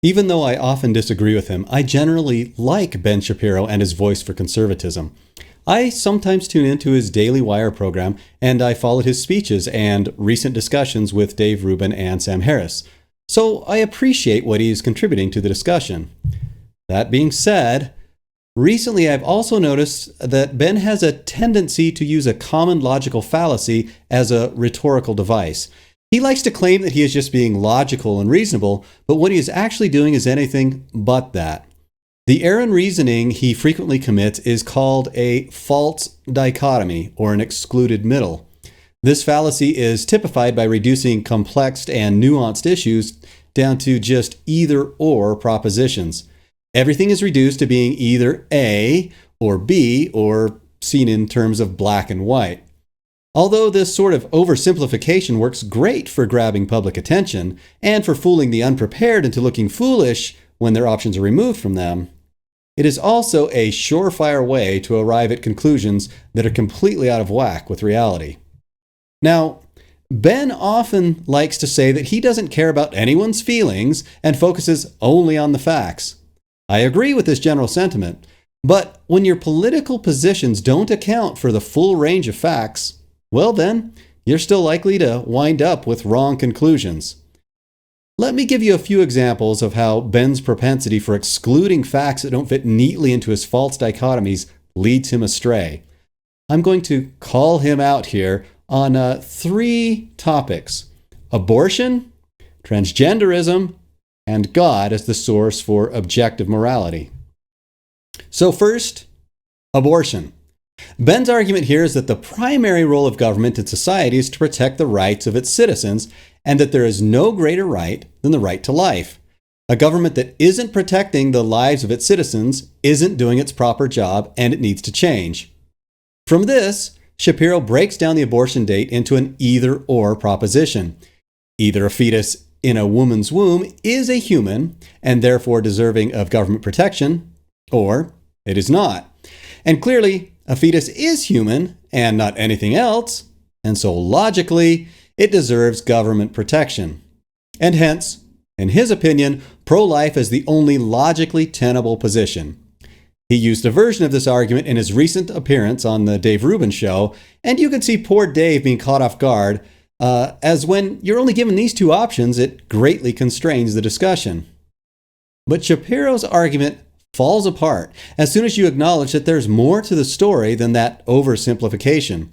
Even though I often disagree with him, I generally like Ben Shapiro and his voice for conservatism. I sometimes tune into his Daily Wire program, and I followed his speeches and recent discussions with Dave Rubin and Sam Harris. So I appreciate what he is contributing to the discussion. That being said, recently I've also noticed that Ben has a tendency to use a common logical fallacy as a rhetorical device. He likes to claim that he is just being logical and reasonable, but what he is actually doing is anything but that. The error in reasoning he frequently commits is called a false dichotomy, or an excluded middle. This fallacy is typified by reducing complex and nuanced issues down to just either-or propositions. Everything is reduced to being either A or B, or seen in terms of black and white. Although this sort of oversimplification works great for grabbing public attention and for fooling the unprepared into looking foolish when their options are removed from them, it is also a surefire way to arrive at conclusions that are completely out of whack with reality. Now, Ben often likes to say that he doesn't care about anyone's feelings and focuses only on the facts. I agree with this general sentiment, but when your political positions don't account for the full range of facts, well then, you're still likely to wind up with wrong conclusions. Let me give you a few examples of how Ben's propensity for excluding facts that don't fit neatly into his false dichotomies leads him astray. I'm going to call him out here on 3 topics: abortion, transgenderism, and God as the source for objective morality. So first, abortion. Ben's argument here is that the primary role of government in society is to protect the rights of its citizens, and that there is no greater right than the right to life. A government that isn't protecting the lives of its citizens isn't doing its proper job, and it needs to change. From this, Shapiro breaks down the abortion date into an either-or proposition. Either a fetus in a woman's womb is a human, and therefore deserving of government protection, or it is not. And clearly, a fetus is human and not anything else, and so logically, it deserves government protection. And hence, in his opinion, pro-life is the only logically tenable position. He used a version of this argument in his recent appearance on the Dave Rubin show, and you can see poor Dave being caught off guard, as when you're only given these 2 options, it greatly constrains the discussion. But Shapiro's argument falls apart as soon as you acknowledge that there's more to the story than that oversimplification.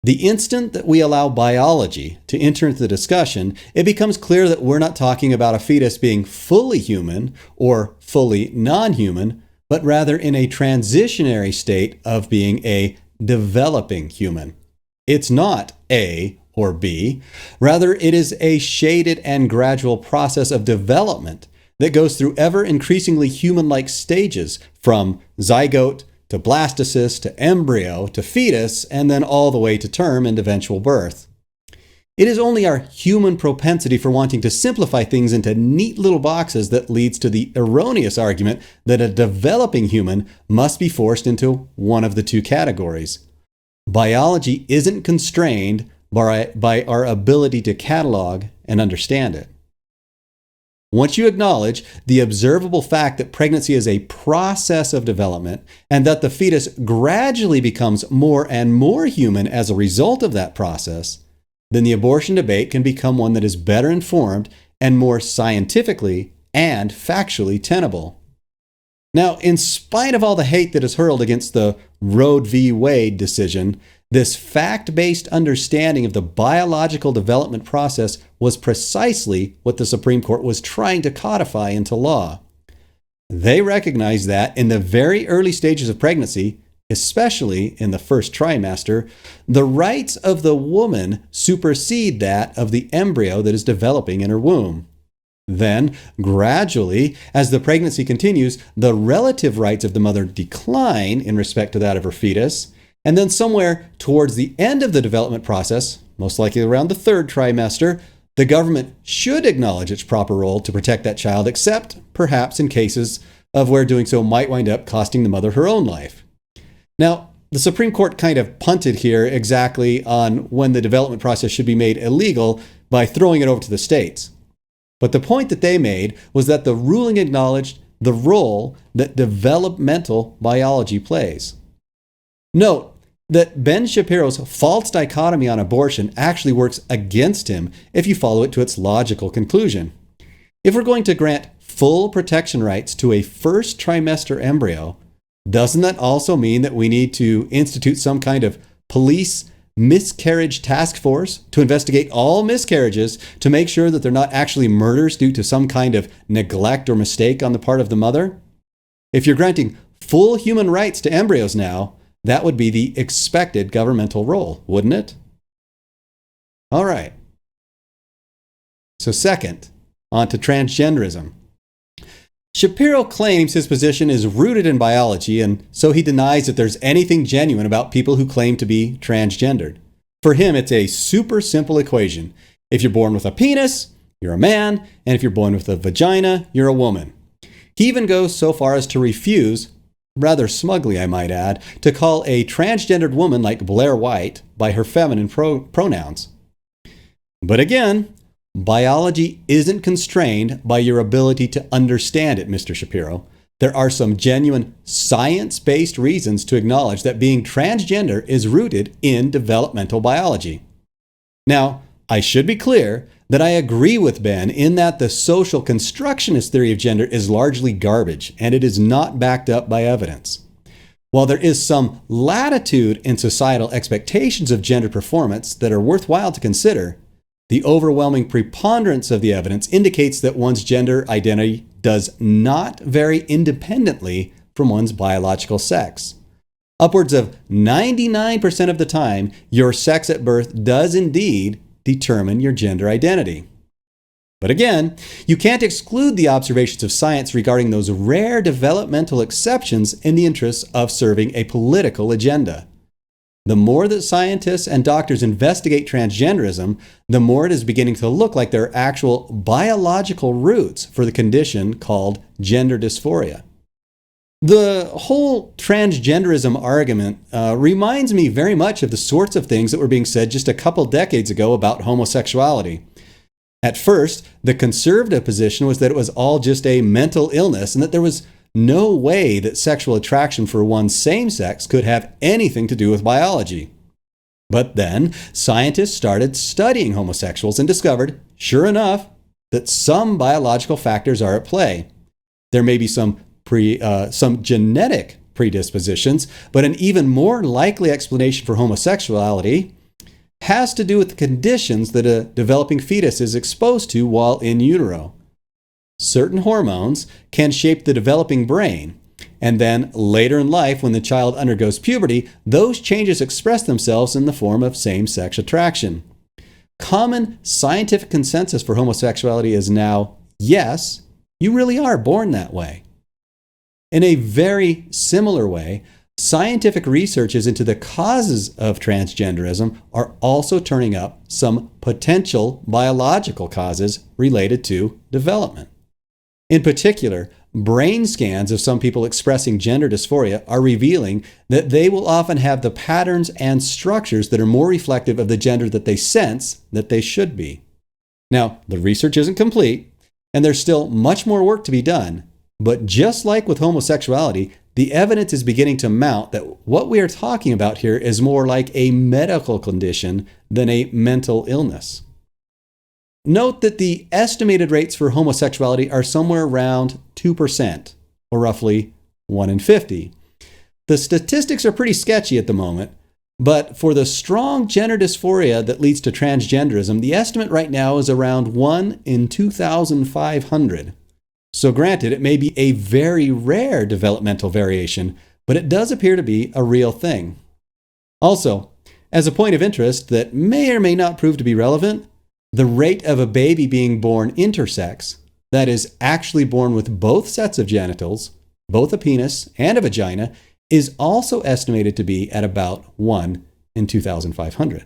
The instant that we allow biology to enter into the discussion, it becomes clear that we're not talking about a fetus being fully human or fully non-human, but rather in a transitionary state of being a developing human. It's not A or B. Rather, it is a shaded and gradual process of development that goes through ever increasingly human-like stages, from zygote to blastocyst to embryo to fetus, and then all the way to term and eventual birth. It is only our human propensity for wanting to simplify things into neat little boxes that leads to the erroneous argument that a developing human must be forced into one of the 2 categories. Biology isn't constrained by our ability to catalog and understand it. Once you acknowledge the observable fact that pregnancy is a process of development and that the fetus gradually becomes more and more human as a result of that process, then the abortion debate can become one that is better informed and more scientifically and factually tenable. Now, in spite of all the hate that is hurled against the Roe v. Wade decision, this fact-based understanding of the biological development process was precisely what the Supreme Court was trying to codify into law. They recognized that in the very early stages of pregnancy, especially in the first trimester, the rights of the woman supersede that of the embryo that is developing in her womb. Then, gradually, as the pregnancy continues, the relative rights of the mother decline in respect to that of her fetus, and then somewhere towards the end of the development process, most likely around the 3rd trimester, the government should acknowledge its proper role to protect that child, except perhaps in cases of where doing so might wind up costing the mother her own life. Now, the Supreme Court kind of punted here exactly on when the development process should be made illegal by throwing it over to the states. But the point that they made was that the ruling acknowledged the role that developmental biology plays. Note that Ben Shapiro's false dichotomy on abortion actually works against him if you follow it to its logical conclusion. If we're going to grant full protection rights to a first trimester embryo, doesn't that also mean that we need to institute some kind of police miscarriage task force to investigate all miscarriages to make sure that they're not actually murders due to some kind of neglect or mistake on the part of the mother? If you're granting full human rights to embryos now, that would be the expected governmental role, wouldn't it? All right. So second, on to transgenderism. Shapiro claims his position is rooted in biology, and so he denies that there's anything genuine about people who claim to be transgendered. For him, it's a super simple equation. If you're born with a penis, you're a man, and if you're born with a vagina, you're a woman. He even goes so far as to refuse, rather smugly I might add, to call a transgendered woman like Blair White by her feminine pronouns. But again, biology isn't constrained by your ability to understand it, Mr. Shapiro. There are some genuine science-based reasons to acknowledge that being transgender is rooted in developmental biology. Now, I should be clear that I agree with Ben in that the social constructionist theory of gender is largely garbage, and it is not backed up by evidence. While there is some latitude in societal expectations of gender performance that are worthwhile to consider, the overwhelming preponderance of the evidence indicates that one's gender identity does not vary independently from one's biological sex. Upwards of 99% of the time, your sex at birth does indeed determine your gender identity. But again, you can't exclude the observations of science regarding those rare developmental exceptions in the interests of serving a political agenda. The more that scientists and doctors investigate transgenderism, the more it is beginning to look like there are actual biological roots for the condition called gender dysphoria. The whole transgenderism argument reminds me very much of the sorts of things that were being said just a couple decades ago about homosexuality. At first, the conservative position was that it was all just a mental illness and that there was no way that sexual attraction for one's same sex could have anything to do with biology. But then, scientists started studying homosexuals and discovered, sure enough, that some biological factors are at play. There may be some genetic predispositions, but an even more likely explanation for homosexuality has to do with the conditions that a developing fetus is exposed to while in utero. Certain hormones can shape the developing brain, and then later in life, when the child undergoes puberty, those changes express themselves in the form of same-sex attraction. Common scientific consensus for homosexuality is now, yes, you really are born that way. In a very similar way, scientific researches into the causes of transgenderism are also turning up some potential biological causes related to development. In particular, brain scans of some people expressing gender dysphoria are revealing that they will often have the patterns and structures that are more reflective of the gender that they sense that they should be. Now, the research isn't complete, and there's still much more work to be done, but just like with homosexuality, the evidence is beginning to mount that what we are talking about here is more like a medical condition than a mental illness. Note that the estimated rates for homosexuality are somewhere around 2%, or roughly 1 in 50. The statistics are pretty sketchy at the moment, but for the strong gender dysphoria that leads to transgenderism, the estimate right now is around 1 in 2,500. So granted, it may be a very rare developmental variation, but it does appear to be a real thing. Also, as a point of interest that may or may not prove to be relevant, the rate of a baby being born intersex, that is, actually born with both sets of genitals, both a penis and a vagina, is also estimated to be at about 1 in 2,500.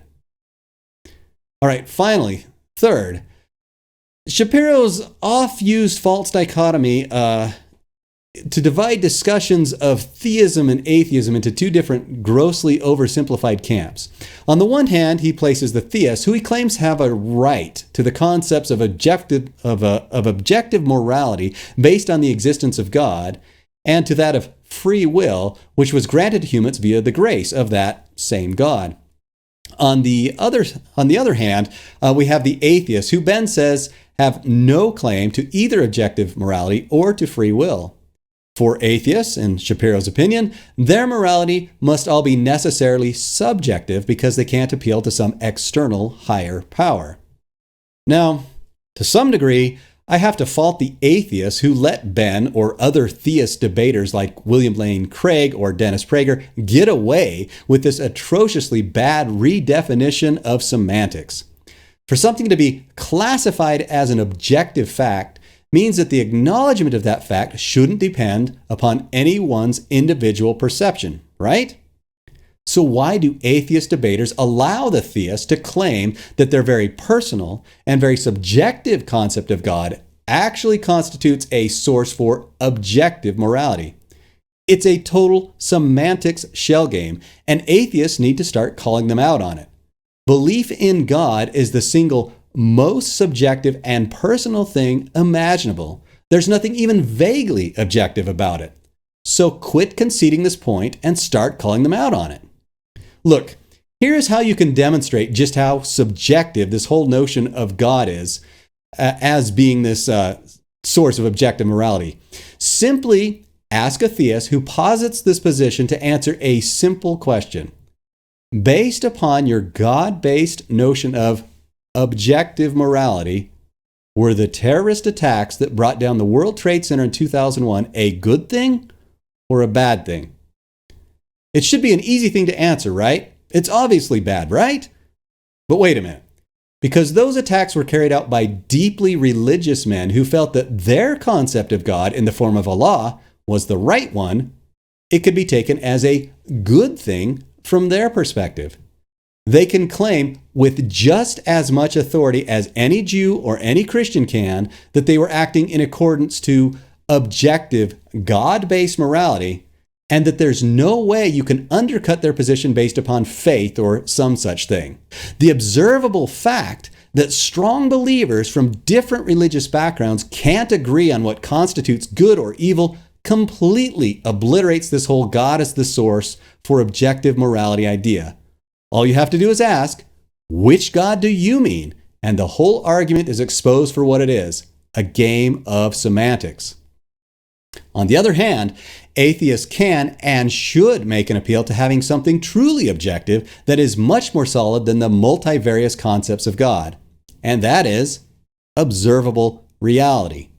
All right, finally, third, Shapiro's oft-used false dichotomy to divide discussions of theism and atheism into two different grossly oversimplified camps. On the one hand, he places the theists, who he claims have a right to the concepts of objective morality based on the existence of God, and to that of free will, which was granted to humans via the grace of that same God. On the other hand, we have the atheists, who Ben says have no claim to either objective morality or to free will. For atheists, in Shapiro's opinion, their morality must all be necessarily subjective because they can't appeal to some external higher power. Now, to some degree, I have to fault the atheists who let Ben or other theist debaters like William Lane Craig or Dennis Prager get away with this atrociously bad redefinition of semantics. For something to be classified as an objective fact means that the acknowledgement of that fact shouldn't depend upon anyone's individual perception, right? So why do atheist debaters allow the theists to claim that their very personal and very subjective concept of God actually constitutes a source for objective morality? It's a total semantics shell game, and atheists need to start calling them out on it. Belief in God is the single most subjective and personal thing imaginable. There's nothing even vaguely objective about it. So quit conceding this point and start calling them out on it. Look, here's how you can demonstrate just how subjective this whole notion of God is as being this source of objective morality. Simply ask a theist who posits this position to answer a simple question. Based upon your God-based notion of objective morality, were the terrorist attacks that brought down the World Trade Center in 2001 a good thing or a bad thing? It should be an easy thing to answer, right? It's obviously bad, right? But wait a minute. Because those attacks were carried out by deeply religious men who felt that their concept of God in the form of Allah was the right one, it could be taken as a good thing from their perspective. They can claim with just as much authority as any Jew or any Christian can that they were acting in accordance to objective God-based morality, and that there's no way you can undercut their position based upon faith or some such thing. The observable fact that strong believers from different religious backgrounds can't agree on what constitutes good or evil completely obliterates this whole God as the source for objective morality idea. All you have to do is ask, which God do you mean? And the whole argument is exposed for what it is, a game of semantics. On the other hand, atheists can and should make an appeal to having something truly objective that is much more solid than the multivarious concepts of God. And that is observable reality.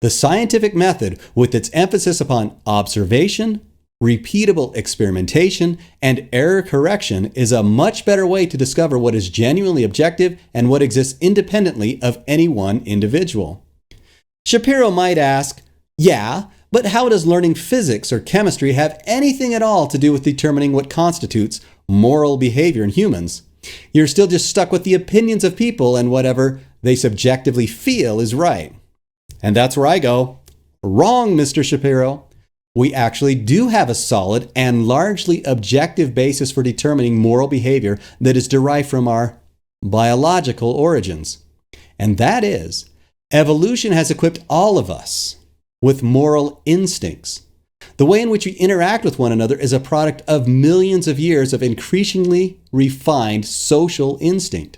The scientific method, with its emphasis upon observation, repeatable experimentation, and error correction, is a much better way to discover what is genuinely objective and what exists independently of any one individual. Shapiro might ask, yeah, but how does learning physics or chemistry have anything at all to do with determining what constitutes moral behavior in humans? You're still just stuck with the opinions of people and whatever they subjectively feel is right. And that's where I go, wrong, Mr. Shapiro. We actually do have a solid and largely objective basis for determining moral behavior that is derived from our biological origins. And that is, evolution has equipped all of us with moral instincts. The way in which we interact with one another is a product of millions of years of increasingly refined social instinct.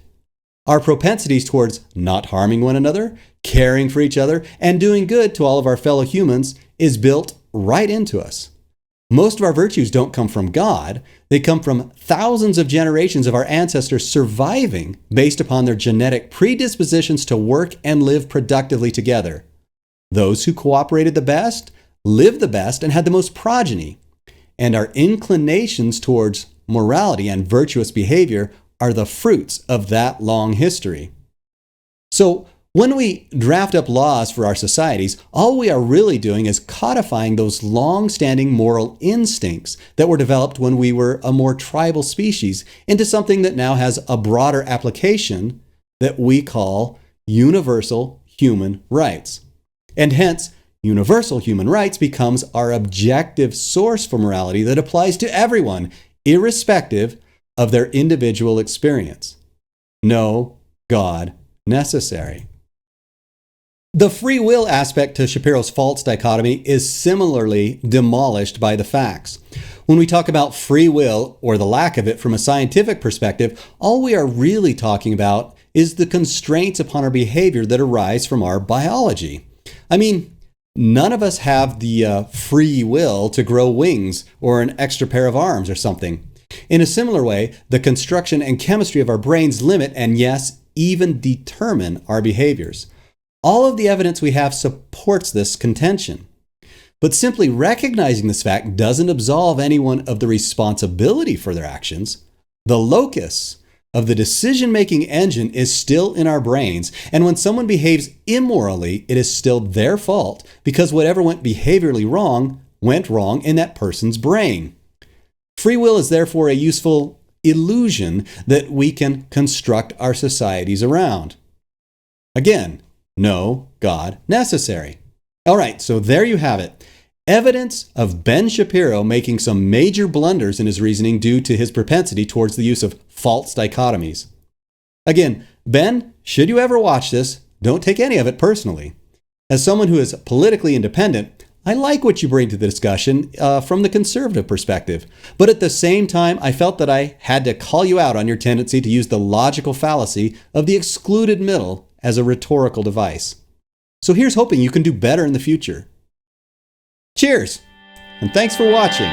Our propensities towards not harming one another, caring for each other, and doing good to all of our fellow humans is built right into us. Most of our virtues don't come from God. They come from thousands of generations of our ancestors surviving based upon their genetic predispositions to work and live productively together. Those who cooperated the best lived the best and had the most progeny. And our inclinations towards morality and virtuous behavior are the fruits of that long history. So, when we draft up laws for our societies, all we are really doing is codifying those long-standing moral instincts that were developed when we were a more tribal species into something that now has a broader application that we call universal human rights. And hence, universal human rights becomes our objective source for morality that applies to everyone, irrespective of their individual experience. No God necessary. The free will aspect to Shapiro's false dichotomy is similarly demolished by the facts. When we talk about free will, or the lack of it from a scientific perspective, all we are really talking about is the constraints upon our behavior that arise from our biology. I mean, none of us have the free will to grow wings or an extra pair of arms or something. In a similar way, the construction and chemistry of our brains limit and, yes, even determine our behaviors. All of the evidence we have supports this contention. But simply recognizing this fact doesn't absolve anyone of the responsibility for their actions. The locus of the decision-making engine is still in our brains, and when someone behaves immorally, it is still their fault because whatever went behaviorally wrong went wrong in that person's brain. Free will is therefore a useful illusion that we can construct our societies around. Again, no God necessary. All right, so there you have it. Evidence of Ben Shapiro making some major blunders in his reasoning due to his propensity towards the use of false dichotomies. Again, Ben, should you ever watch this, don't take any of it personally. As someone who is politically independent, I like what you bring to the discussion from the conservative perspective. But at the same time, I felt that I had to call you out on your tendency to use the logical fallacy of the excluded middle as a rhetorical device. So here's hoping you can do better in the future. Cheers, and thanks for watching.